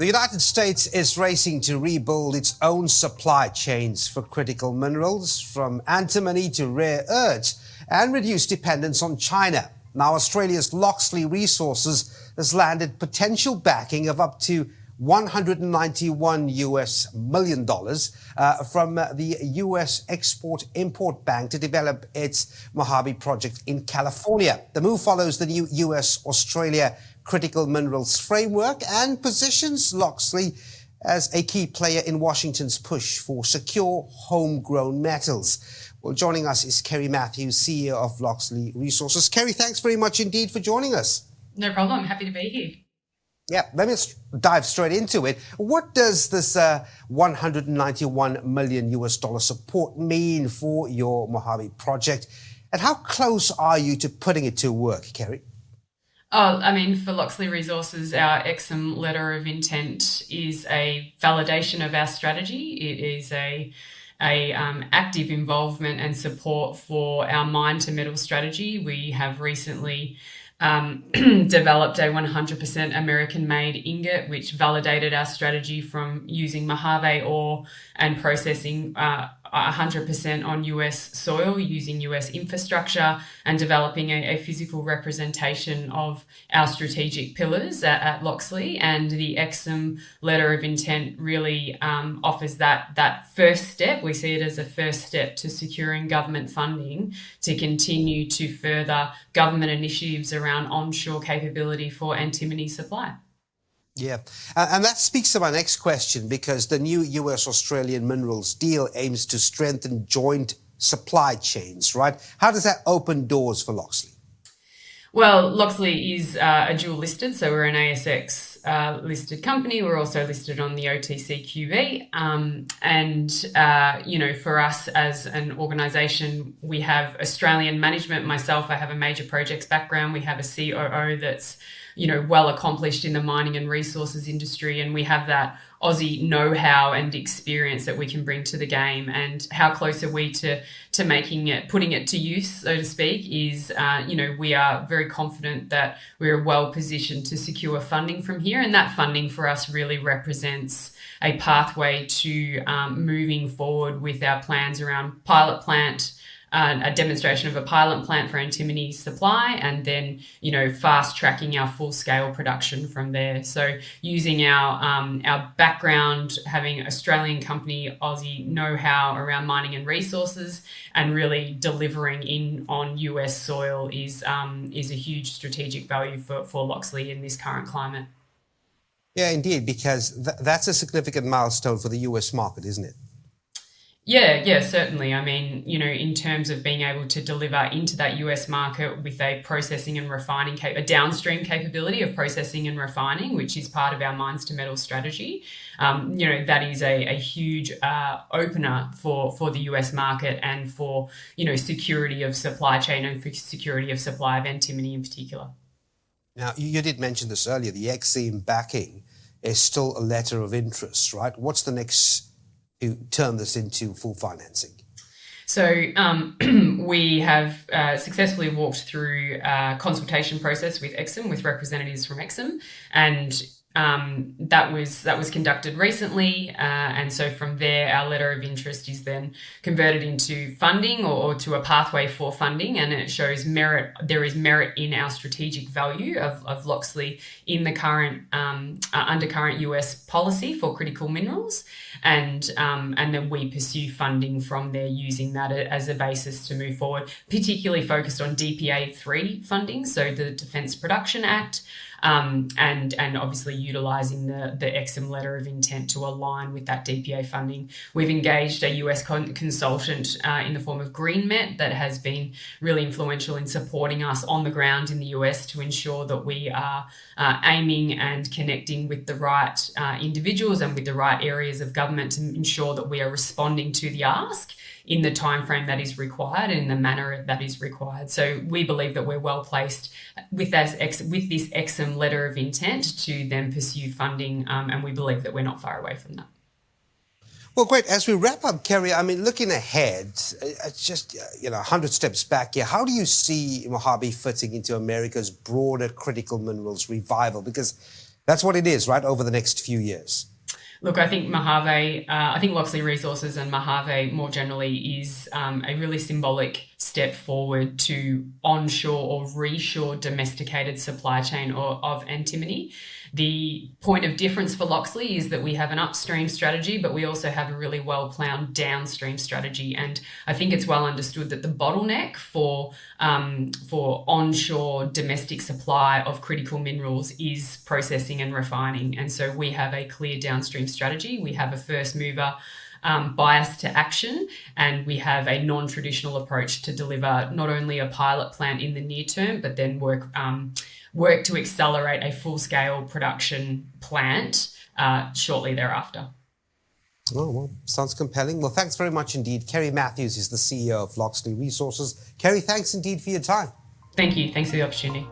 The United States is racing to rebuild its own supply chains for critical minerals, from antimony to rare earths, and reduce dependence on China. Now, Australia's Locksley Resources has landed potential backing of up to $191 million from the US Export-Import Bank to develop its Mojave Project in California. The move follows the new US-Australia Critical Minerals Framework and positions Locksley as a key player in Washington's push for secure homegrown metals. Well, joining us is Kerrie Matthews, CEO of Locksley Resources. Kerrie, thanks very much indeed for joining us. No problem. Happy to be here. Yeah, let me dive straight into it. What does this $191 million support mean for your Mojave project? And how close are you to putting it to work, Kerrie? For Locksley Resources, our EXIM letter of intent is a validation of our strategy. It is a active involvement and support for our mine to metal strategy. We have recently developed a 100% American-made ingot, which validated our strategy from using Mojave ore and processing 100% on US soil using US infrastructure and developing a physical representation of our strategic pillars at Locksley. And the EXIM letter of intent really offers that first step. We see it as a first step to securing government funding to continue to further government initiatives around onshore capability for antimony supply. Yeah, and that speaks to my next question, because the new US-Australian minerals deal aims to strengthen joint supply chains, right? How does that open doors for Locksley? Well, Locksley is a dual listed, so we're an ASX listed company. We're also listed on the OTCQB. For us as an organisation, we have Australian management. Myself, I have a major projects background. We have a COO that's well accomplished in the mining and resources industry, and we have that Aussie know-how and experience that we can bring to the game. And how close are we to putting it to use, so to speak, is, we are very confident that we're well positioned to secure funding from here. And that funding for us really represents a pathway to moving forward with our plans around pilot plant, a demonstration of a pilot plant for antimony supply, and then, fast tracking our full scale production from there. So using our background, having Australian company, Aussie know-how around mining and resources, and really delivering on US soil is a huge strategic value for Locksley in this current climate. Yeah, indeed, because that's a significant milestone for the US market, isn't it? Yeah, certainly. In terms of being able to deliver into that US market with a processing and refining, a downstream capability of processing and refining, which is part of our mines to metal strategy, that is a huge opener for the US market and for, security of supply chain and for security of supply of antimony in particular. Now, you did mention this earlier, the EXIM backing is still a letter of interest, right? What's the next to turn this into full financing? So we have successfully walked through a consultation process with EXIM, with representatives from EXIM, and that was conducted recently, and so from there our letter of interest is then converted into funding or to a pathway for funding, and it shows merit. There is merit in our strategic value of Locksley in the current under current US policy for critical minerals, and then we pursue funding from there using that as a basis to move forward, particularly focused on DPA 3 funding, so the Defence Production Act. And obviously utilising the EXIM letter of intent to align with that DPA funding. We've engaged a US consultant in the form of GreenMet that has been really influential in supporting us on the ground in the US to ensure that we are aiming and connecting with the right individuals and with the right areas of government to ensure that we are responding to the ask in the timeframe that is required and in the manner that is required. So we believe that we're well placed with this EXIM letter of intent to then pursue funding, and we believe that we're not far away from that. Well, great. As we wrap up, Kerrie, looking ahead, just 100 steps back here, how do you see Mojave fitting into America's broader critical minerals revival? Because That's what it is, right, over the next few years. Look, I think Locksley Resources and Mojave more generally is a really symbolic step forward to onshore or reshore domesticated supply chain of antimony. The point of difference for Locksley is that we have an upstream strategy, but we also have a really well-planned downstream strategy. And I think it's well understood that the bottleneck for onshore domestic supply of critical minerals is processing and refining. And so we have a clear downstream strategy. We have a first mover bias to action, and we have a non-traditional approach to deliver not only a pilot plant in the near term, but then work to accelerate a full-scale production plant shortly thereafter. Oh, well, sounds compelling. Well, thanks very much indeed. Kerrie Matthews is the CEO of Locksley Resources. Kerrie, thanks indeed for your time. Thank you. Thanks for the opportunity.